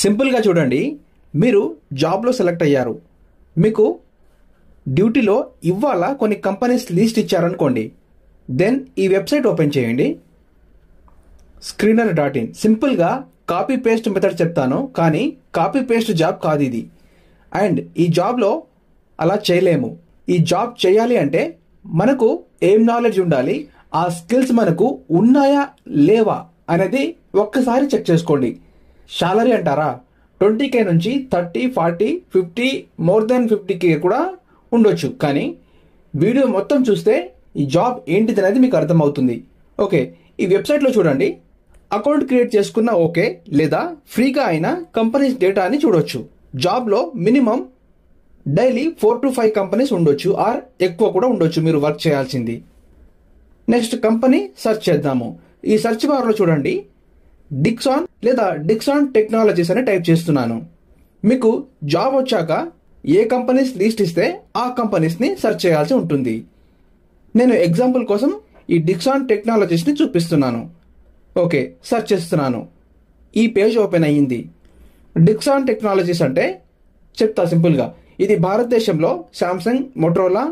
సింపుల్గా చూడండి, మీరు జాబ్లో సెలెక్ట్ అయ్యారు. మీకు డ్యూటీలో ఇవాళ కొన్ని కంపెనీస్ లిస్ట్ ఇచ్చారనుకోండి. దెన్ ఈ వెబ్సైట్ ఓపెన్ చేయండి, screener.in. సింపుల్గా కాపీ పేస్ట్ మెథడ్ చెప్తాను, కానీ కాపీ పేస్ట్ జాబ్ కాదు ఇది. అండ్ ఈ జాబ్లో అలా చేయలేము. ఈ జాబ్ చేయాలి అంటే మనకు ఏం నాలెడ్జ్ ఉండాలి, ఆ స్కిల్స్ మనకు ఉన్నాయా లేవా అనేది ఒక్కసారి చెక్ చేసుకోండి. శాలరీ అంటారా, 20K నుంచి 30, 40, 50, మోర్ దెన్ 50K కూడా ఉండొచ్చు. కానీ వీడియో మొత్తం చూస్తే ఈ జాబ్ ఏంటిది అనేది మీకు అర్థమవుతుంది. ఓకే, ఈ వెబ్సైట్లో చూడండి, అకౌంట్ క్రియేట్ చేసుకున్న ఓకే, లేదా ఫ్రీగా అయినా కంపెనీస్ డేటా అని చూడొచ్చు. జాబ్లో మినిమం డైలీ 4 to 5 కంపెనీస్ ఉండొచ్చు, ఆర్ ఎక్కువ కూడా ఉండొచ్చు మీరు వర్క్ చేయాల్సింది. నెక్స్ట్ కంపెనీ సెర్చ్ చేద్దాము. ఈ సెర్చ్ బార్లో చూడండి, డిక్సాన్ లేదా డిక్సాన్ టెక్నాలజీస్ అని టైప్ చేస్తున్నాను. మీకు జాబ్ వచ్చాక ఏ కంపెనీస్ లిస్ట్ ఇస్తే ఆ కంపెనీస్ని సెర్చ్ చేయాల్సి ఉంటుంది. నేను ఎగ్జాంపుల్ కోసం ఈ డిక్సాన్ టెక్నాలజీస్ని చూపిస్తున్నాను. ఓకే, సెర్చ్ చేస్తున్నాను. ఈ పేజ్ ఓపెన్ అయ్యింది. డిక్సాన్ టెక్నాలజీస్ అంటే చెప్తా సింపుల్గా, ఇది భారతదేశంలో శాంసంగ్, మోటరోలా,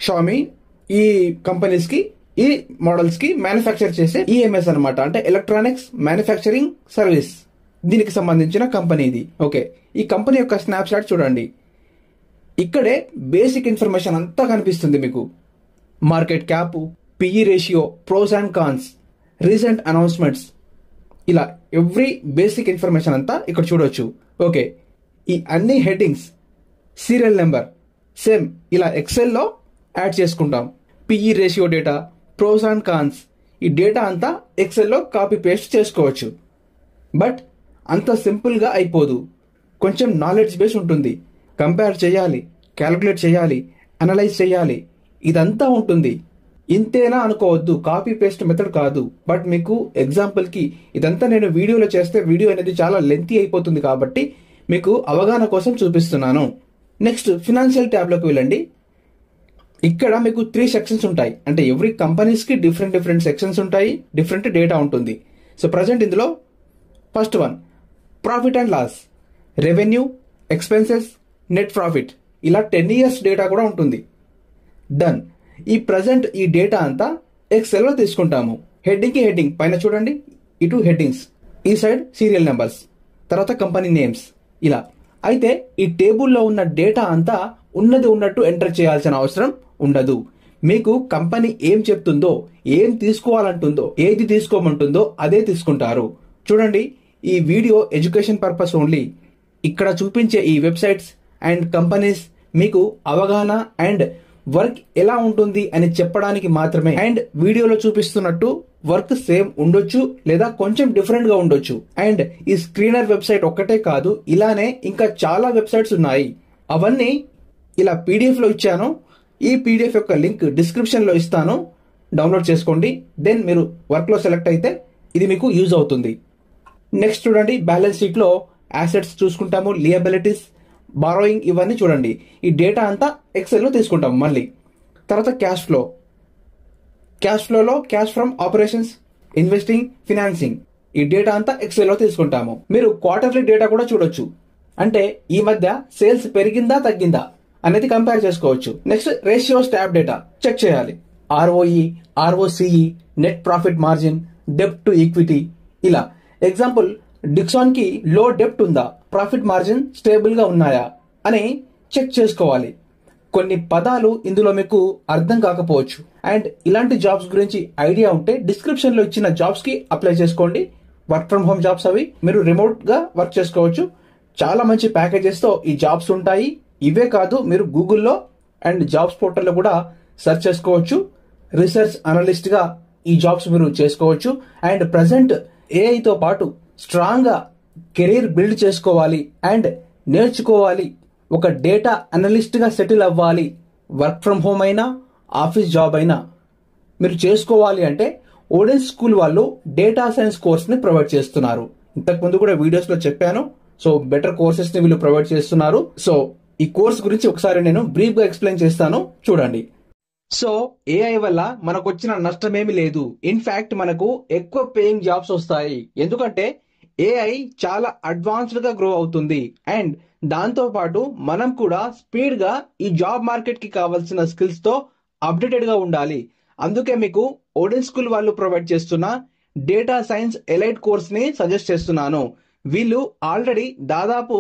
షామీ ఈ కంపెనీస్కి, ఈ మోడల్స్కి మ్యానుఫ్యాక్చర్ చేసే ఈఎంఎస్ అనమాట, అంటే ఎలక్ట్రానిక్స్ మ్యానుఫ్యాక్చరింగ్ సర్వీస్, దీనికి సంబంధించిన కంపెనీ ఇది. ఓకే, ఈ కంపెనీ యొక్క స్నాప్ షాట్ చూడండి. ఇక్కడే బేసిక్ ఇన్ఫర్మేషన్ అంతా కనిపిస్తుంది మీకు. Market cap, PE ratio, pros and cons, recent announcements, ఇలా ఎవ్రీ బేసిక్ ఇన్ఫర్మేషన్ అంతా ఇక్కడ చూడొచ్చు. ఓకే, ఈ అన్ని హెడ్డింగ్స్, సీరియల్ నెంబర్ సేమ్ ఇలా ఎక్సెల్లో యాడ్ చేసుకుంటాం. PE ratio data, pros and cons, ఈ డేటా అంతా ఎక్సెల్లో కాపీ పేస్ట్ చేసుకోవచ్చు. బట్ అంత సింపుల్గా అయిపోదు, కొంచెం నాలెడ్జ్ బేస్ ఉంటుంది. కంపేర్ చేయాలి, క్యాలిక్యులేట్ చేయాలి, అనలైజ్ చేయాలి, ఇదంతా ఉంటుంది. ఇంతేనా అనుకోవద్దు, కాపీ పేస్ట్ మెథడ్ కాదు. బట్ మీకు ఎగ్జాంపుల్కి ఇదంతా నేను వీడియోలో చేస్తే వీడియో అనేది చాలా లెంతీ అయిపోతుంది, కాబట్టి మీకు అవగాహన కోసం చూపిస్తున్నాను. నెక్స్ట్ ఫినాన్షియల్ ట్యాబ్లోకి వెళ్ళండి. ఇక్కడ మీకు 3 సెక్షన్స్ ఉంటాయి, అంటే ఎవ్రీ కంపెనీస్కి డిఫరెంట్ సెక్షన్స్ ఉంటాయి, డిఫరెంట్ డేటా ఉంటుంది. సో ప్రజెంట్ ఇందులో first one profit and loss, revenue, expenses, net profit, ఇలా 10 years డేటా కూడా ఉంటుంది. డన్. ఈ ప్రజెంట్ ఈ డేటా అంతా ఎక్సెల్లో తీసుకుంటాము. హెడ్డింగ్కి హెడ్డింగ్ పైన చూడండి, ఇటు హెడ్డింగ్స్, ఈ సైడ్ సీరియల్ నెంబర్స్, తర్వాత కంపెనీ నేమ్స్, ఇలా. అయితే ఈ టేబుల్లో ఉన్న డేటా అంతా ఉన్నది ఉన్నట్టు ఎంటర్ చేయాల్సిన అవసరం ఉండదు. మీకు కంపెనీ ఏం చెప్తుందో, ఏం తీసుకోవాలంటుందో, ఏది తీసుకోమంటుందో అదే తీసుకుంటారు. చూడండి, ఈ వీడియో ఎడ్యుకేషన్ పర్పస్ ఓన్లీ. ఇక్కడ చూపించే ఈ వెబ్సైట్స్ అండ్ కంపెనీస్ మీకు అవగాహన అండ్ వర్క్ ఎలా ఉంటుంది అని చెప్పడానికి మాత్రమే. అండ్ వీడియోలో చూపిస్తున్నట్టు వర్క్ సేమ్ ఉండొచ్చు, లేదా కొంచెం డిఫరెంట్ గా ఉండొచ్చు. అండ్ ఈ స్క్రీనర్ వెబ్సైట్ ఒక్కటే కాదు, ఇలానే ఇంకా చాలా వెబ్సైట్స్ ఉన్నాయి. అవన్నీ ఇలా పీడిఎఫ్ లో ఇచ్చాను. ఈ పీడిఎఫ్ యొక్క లింక్ డిస్క్రిప్షన్ లో ఇస్తాను, డౌన్లోడ్ చేసుకోండి. దెన్ మీరు వర్క్ లో సెలెక్ట్ అయితే ఇది మీకు యూజ్ అవుతుంది. నెక్స్ట్ చూడండి, బ్యాలెన్స్ షీట్ లో యాసెట్స్ చూసుకుంటాము, లియబిలిటీస్, బారోయింగ్, ఇవన్నీ చూడండి. ఈ డేటా అంతా ఎక్సెల్లో తీసుకుంటాము. మళ్ళీ తర్వాత క్యాష్ ఫ్లో, క్యాష్ ఫ్లోలో cash from operations, investing, financing, ఈ డేటా అంతా ఎక్సెల్లో తీసుకుంటాము. మీరు క్వార్టర్లీ డేటా కూడా చూడొచ్చు, అంటే ఈ మధ్య సేల్స్ పెరిగిందా తగ్గిందా అనేది కంపేర్ చేసుకోవచ్చు. Next ratios tab data check చేయాలి. ROE, ROCE, net profit margin, డెప్ట్ టు ఈక్విటీ, ఇలా. ఎగ్జాంపుల్, డిక్సాన్ కి లో డెప్ట్ ఉందా, ప్రాఫిట్ మార్జిన్ స్టేబుల్ గా ఉన్నాయా అని చెక్ చేసుకోవాలి. కొన్ని పదాలు ఇందులో మీకు అర్థం కాకపోవచ్చు. అండ్ ఇలాంటి జాబ్స్ గురించి ఐడియా ఉంటే డిస్క్రిప్షన్ లో ఇచ్చిన జాబ్స్ కి అప్లై చేసుకోండి. వర్క్ ఫ్రమ్ హోమ్ జాబ్స్ అవి, మీరు రిమోట్ గా వర్క్ చేసుకోవచ్చు. చాలా మంచి ప్యాకేజెస్ తో ఈ జాబ్స్ ఉంటాయి. ఇవే కాదు, మీరు గూగుల్లో అండ్ జాబ్స్ పోర్టల్లో కూడా సెర్చ్ చేసుకోవచ్చు. రీసెర్చ్ అనలిస్ట్ గా ఈ జాబ్స్ మీరు చేసుకోవచ్చు. అండ్ ప్రజెంట్ ఏఐతో పాటు స్ట్రాంగ్ గా కెరీర్ బిల్డ్ చేసుకోవాలి అండ్ నేర్చుకోవాలి. ఒక డేటా అనలిస్ట్ గా సెటిల్ అవ్వాలి. వర్క్ ఫ్రమ్ హోమ్ అయినా ఆఫీస్ జాబ్ అయినా మీరు చేసుకోవాలి అంటే ఓడెన్ స్కూల్ వాళ్ళు డేటా సైన్స్ కోర్స్ ని ప్రొవైడ్ చేస్తున్నారు. ఇంతకు ముందు కూడా వీడియోస్ లో చెప్పాను. సో బెటర్ కోర్సెస్ ని వీళ్ళు ప్రొవైడ్ చేస్తున్నారు. సో ఈ కోర్స్ గురించి ఒకసారి నేను బ్రీఫ్ గా ఎక్స్ప్లెయిన్ చేస్తాను, చూడండి. సో ఏఐ వల్ల మనకు వచ్చిన నష్టమేమి లేదు. ఇన్ఫాక్ట్ మనకు ఎక్కువ పేయింగ్ జాబ్స్ వస్తాయి. ఎందుకంటే ఏఐ చాలా అడ్వాన్స్డ్ గా గ్రో అవుతుంది అండ్ దాంతో పాటు మనం కూడా స్పీడ్ గా ఈ జాబ్ మార్కెట్ కి కావాల్సిన స్కిల్స్ తో అప్డేటెడ్ గా ఉండాలి. అందుకే మీకు ఓడెన్ స్కూల్ వాళ్ళు ప్రొవైడ్ చేస్తున్న డేటా సైన్స్ ఎలైట్ కోర్స్ ని సజెస్ట్ చేస్తున్నాను. వీళ్ళు ఆల్రెడీ దాదాపు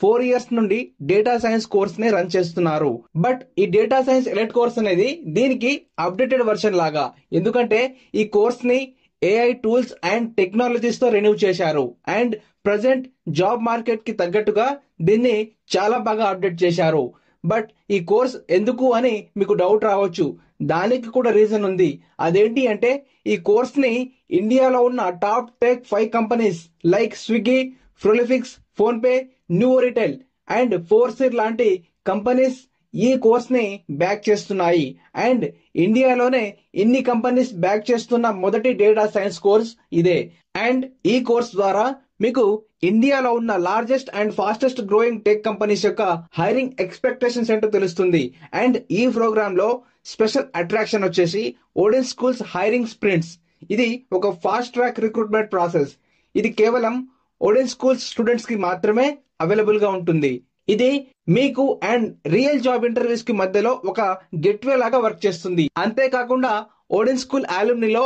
4 years నుండి డేటా సైన్స్ కోర్స్ ని రన్ చేస్తున్నారు. బట్ ఈ డేటా సైన్స్ ఎలైట్ కోర్స్ అనేది దీనికి అప్డేటెడ్ వర్షన్ లాగా, ఎందుకంటే ఈ కోర్స్ ని ఏఐ టూల్స్ అండ్ టెక్నాలజీస్ తో రెన్యూ చేశారు అండ్ ప్రజెంట్ జాబ్ మార్కెట్ కి తగ్గట్టుగా దీన్ని చాలా బాగా అప్డేట్ చేశారు. బట్ ఈ కోర్స్ ఎందుకు అని మీకు డౌట్ రావచ్చు. దానికి కూడా రీజన్ ఉంది. అదేంటి అంటే ఈ కోర్స్ ని ఇండియాలో ఉన్న top tech 5 companies like Swiggy, ఫ్రోలిఫిక్స్, PhonePe, new retail and ఫోర్సిర్ లాంటి కంపెనీస్ ఈ కోర్స్ ని బ్యాక్ చేస్తున్నాయి అండ్ ఇండియాలోనే ఇన్ని కంపెనీస్ బ్యాక్ చేస్తున్న మొదటి డేటా సైన్స్ కోర్స్ ఇదే. అండ్ ఈ కోర్స్ ద్వారా మీకు ఇండియాలో ఉన్న largest and fastest growing tech companies యొక్క హైరింగ్ ఎక్స్పెక్టేషన్స్ ఏంటో తెలుస్తుంది. అండ్ ఈ ప్రోగ్రామ్ లో స్పెషల్ అట్రాక్షన్ వచ్చేసి ఓడెన్ స్కూల్స్ హైరింగ్ స్ప్రింట్స్. ఇది ఒక ఫాస్ట్ ట్రాక్ రిక్రూట్మెంట్ ప్రాసెస్. ఇది కేవలం ఓడెన్ స్కూల్స్ స్టూడెంట్స్ కి మాత్రమే అవైలబుల్ గా ఉంటుంది. ఇది మీకు అండ్ రియల్ జాబ్ ఇంటర్వ్యూస్ కి మధ్యలో ఒక గెట్వే లాగా వర్క్ చేస్తుంది. అంతేకాకుండా ఓడెన్ స్కూల్ అలుమ్నిలో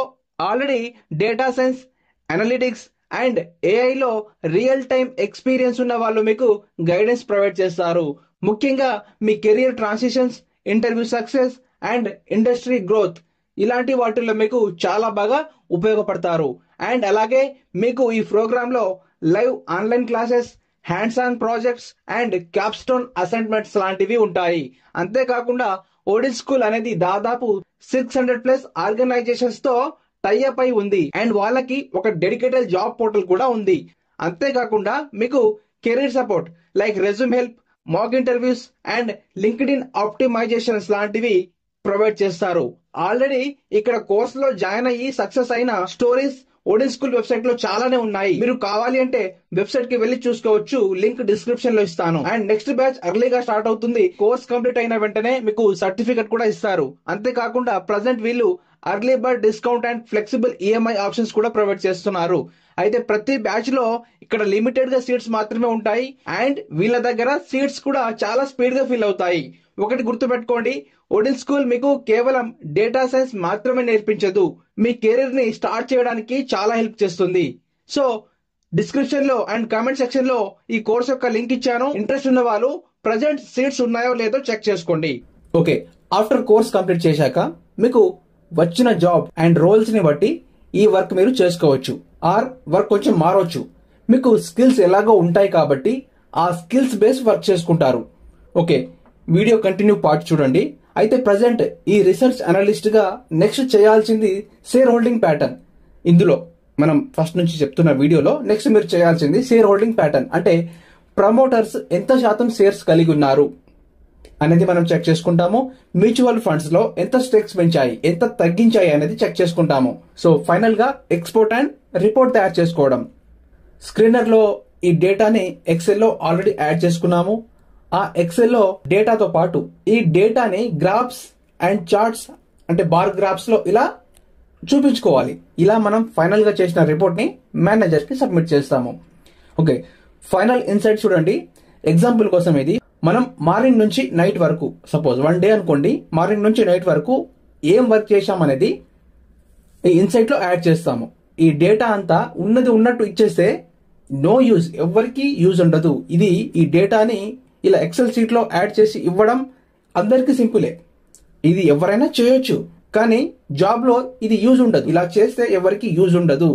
already data science, analytics and AI లో రియల్ టైం ఎక్స్పీరియన్స్ ఉన్న వాళ్ళు మీకు గైడెన్స్ ప్రొవైడ్ చేస్తారు. ముఖ్యంగా మీ career transitions, interview success and industry growth ఇలాంటి వాటిల్లో మీకు చాలా బాగా ఉపయోగపడతారు. అండ్ అలాగే మీకు ఈ ప్రోగ్రామ్ లో live online classes, hands on projects and Capstone assignments లాంటివి ఉంటాయి. అంతేకాకుండా ఓడెన్ స్కూల్ అనేది దాదాపు 600+ ఆర్గనైజేషన్స్ తో టైఅప్ అయి ఉంది అండ్ వాళ్ళకి ఒక డెడికేటెడ్ జాబ్ పోర్టల్ కూడా ఉంది. అంతేకాకుండా మీకు career support like resume help, mock interviews and linked in optimisations లాంటివి ప్రొవైడ్ చేస్తారు. ఆల్రెడీ ఇక్కడ కోర్స్ లో జాయిన్ అయ్యి సక్సెస్ అయిన స్టోరీస్ ఓడెన్ స్కూల్ వెబ్సైట్ లో చాలానే ఉన్నాయి. మీరు కావాలి అంటే వెబ్సైట్ కి వెళ్లి చూసుకోవచ్చు. లింక్ డిస్క్రిప్షన్ లో ఇస్తాను. అండ్ నెక్స్ట్ బ్యాచ్ ఎర్లీగా స్టార్ట్ అవుతుంది. కోర్స్ కంప్లీట్ అయిన వెంటనే మీకు సర్టిఫికెట్ కూడా ఇస్తారు. అంతేకాకుండా ప్రజెంట్ వీళ్ళు early bird discount and flexible EMI options కూడా ప్రొవైడ్ చేస్తున్నారు. అయితే ప్రతి బ్యాచ్ లో ఇక్కడ లిమిటెడ్ గా సీట్స్ మాత్రమే ఉంటాయి అండ్ వీళ్ళ దగ్గర సీట్స్ కూడా చాలా స్పీడ్ గా ఫిల్ అవుతాయి. ఒకటి గుర్తుపెట్టుకోండి, ఓడెన్ స్కూల్ మీకు కేవలం డేటా సైన్స్ మాత్రమే నేర్పించదు, మీ కెరీర్ ని స్టార్ట్ చేయడానికి చాలా హెల్ప్ చేస్తుంది. సో డిస్క్రిప్షన్ లో అండ్ కామెంట్ సెక్షన్ లో ఈ కోర్స్ యొక్క లింక్ ఇచ్చాను. ఇంట్రెస్ట్ ఉన్న వాళ్ళు ప్రజెంట్ సీట్స్ ఉన్నాయో లేదో చెక్ చేసుకోండి. ఓకే, ఆఫ్టర్ కోర్స్ కంప్లీట్ చేశాక మీకు వచ్చిన జాబ్ అండ్ రోల్స్ ని బట్టి ఈ వర్క్ మీరు చేసుకోవచ్చు ఆర్ వర్క్ కొంచెం మారవచ్చు. మీకు స్కిల్స్ ఎలాగో ఉంటాయి కాబట్టి ఆ స్కిల్స్ బేస్ వర్క్ చేసుకుంటారు. ఓకే, వీడియో కంటిన్యూ పార్ట్ చూడండి. అయితే ప్రజెంట్ ఈ రీసెర్చ్ అనలిస్ట్ గా నెక్స్ట్ చేయాల్సింది షేర్ హోల్డింగ్ ప్యాటర్న్. ఇందులో మనం ఫస్ట్ నుంచి చెప్తున్న వీడియోలో నెక్స్ట్ మీరు చేయాల్సింది షేర్ హోల్డింగ్ ప్యాటర్న్. అంటే ప్రమోటర్స్ ఎంత శాతం షేర్స్ కలిగి ఉన్నారు అనేది మనం చెక్ చేసుకుంటాము. మ్యూచువల్ ఫండ్స్ లో ఎంత స్టేక్స్ పెంచాయి, ఎంత తగ్గించాయి అనేది చెక్ చేసుకుంటాము. సో ఫైనల్ గా ఎక్స్పోర్ట్ అండ్ రిపోర్ట్ తయారు చేసుకోవడం. స్క్రీనర్ లో ఈ డేటాని ఎక్సెల్ లో ఆల్రెడీ యాడ్ చేసుకున్నాము. ఆ ఎక్సెల్ లో డేటాతో పాటు ఈ డేటాని గ్రాఫ్స్ అండ్ చార్ట్స్ అంటే బార్ గ్రాఫ్స్ లో ఇలా చూపించుకోవాలి. ఇలా మనం ఫైనల్ గా చేసిన రిపోర్ట్ ని మేనేజర్ కి సబ్మిట్ చేస్తాము. ఓకే, ఫైనల్ ఇన్సైట్ చూడండి. ఎగ్జాంపుల్ కోసం ఇది మనం మార్నింగ్ నుంచి నైట్ వరకు, సపోజ్ 1 డే అనుకోండి, మార్నింగ్ నుంచి నైట్ వరకు ఏం వర్క్ చేశామనేది ఈ ఇన్సైట్ లో యాడ్ చేస్తాము. ఈ డేటా అంతా ఉన్నది ఉన్నట్టు ఇచ్చేస్తే నో యూజ్, ఎవరికి యూజ్ ఉండదు. ఇది ఈ డేటాని ఇలా ఎక్సెల్ షీట్ లో యాడ్ చేసి ఇవ్వడం అందరికి సింపులే, ఇది ఎవరైనా చేయొచ్చు. కానీ జాబ్ లో ఇది యూజ్ ఉండదు. ఇలా చేస్తే ఎవరికి యూజ్ ఉండదు.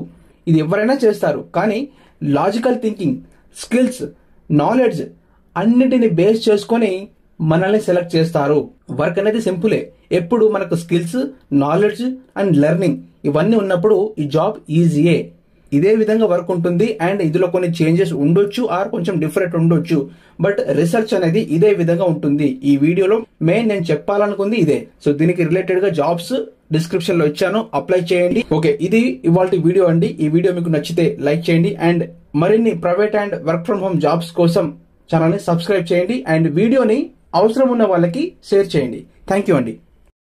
ఇది ఎవరైనా చేస్తారు, కానీ లాజికల్ థింకింగ్, స్కిల్స్, నాలెడ్జ్ అన్నిటిని బేస్ చేసుకొని మనల్ని సెలెక్ట్ చేస్తారు. వర్క్ అనేది సింపులే. ఎప్పుడు మనకు స్కిల్స్, నాలెడ్జ్ అండ్ లెర్నింగ్ ఇవన్నీ ఉన్నప్పుడు ఈ జాబ్ ఈజీయే. ఇదే విధంగా వర్క్ ఉంటుంది అండ్ ఇందులో కొన్ని చేంజెస్ ఉండొచ్చు ఆర్ కొంచెం డిఫరెంట్ ఉండొచ్చు, బట్ రీసెర్చ్ అనేది ఇదే విధంగా ఉంటుంది. ఈ వీడియోలో మెయిన్ నేను చెప్పాలనుకుంది ఇదే. సో దీనికి రిలేటెడ్ గా జాబ్స్ డిస్క్రిప్షన్ లో ఇచ్చాను, అప్లై చేయండి. ఓకే, ఇది ఇవాల్టి వీడియో అండి. ఈ వీడియో మీకు నచ్చితే లైక్ చేయండి అండ్ మరిన్ని private and work from home jobs కోసం ఛానల్ ని సబ్స్క్రైబ్ చేయండి అండ్ వీడియోని అవసరం ఉన్న వాళ్ళకి షేర్ చేయండి. థ్యాంక్ యూ అండి.